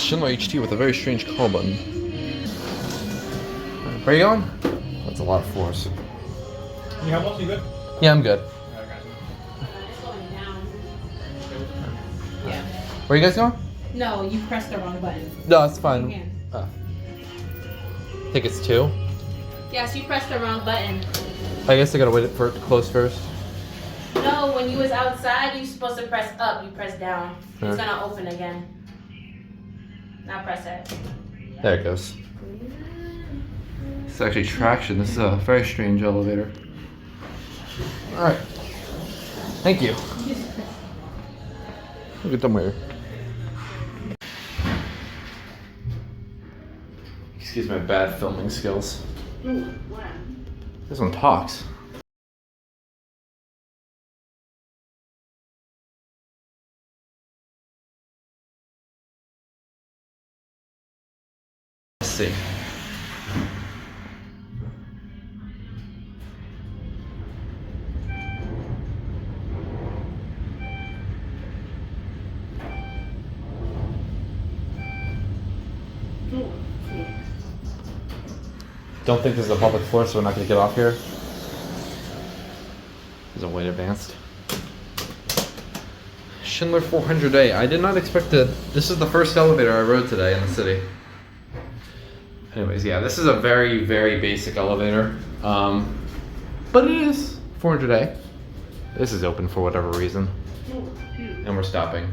the Schindler HT with a very strange call button. Where are you going? That's a lot of force. Can you help us? You good? Yeah, I'm good. It's going down. Yeah. Where are you guys going? No, you pressed the wrong button. No, it's fine. You can. I think it's 2. Yes, you pressed the wrong button. I guess I gotta wait for it to close first. No, when you was outside, you supposed to press up. You press down. It's Huh. gonna open again. Now press it. There it goes. It's actually traction. This is a very strange elevator. Alright. Thank you. Look at them later. Excuse my bad filming skills. This one talks. Let's see. Don't think this is a public floor, so we're not going to get off here. This is way advanced. Schindler 400A. I did not expect to. This is the first elevator I rode today in the city. Anyways, yeah, this is a very, very basic elevator. But it is 400A. This is open for whatever reason. And we're stopping.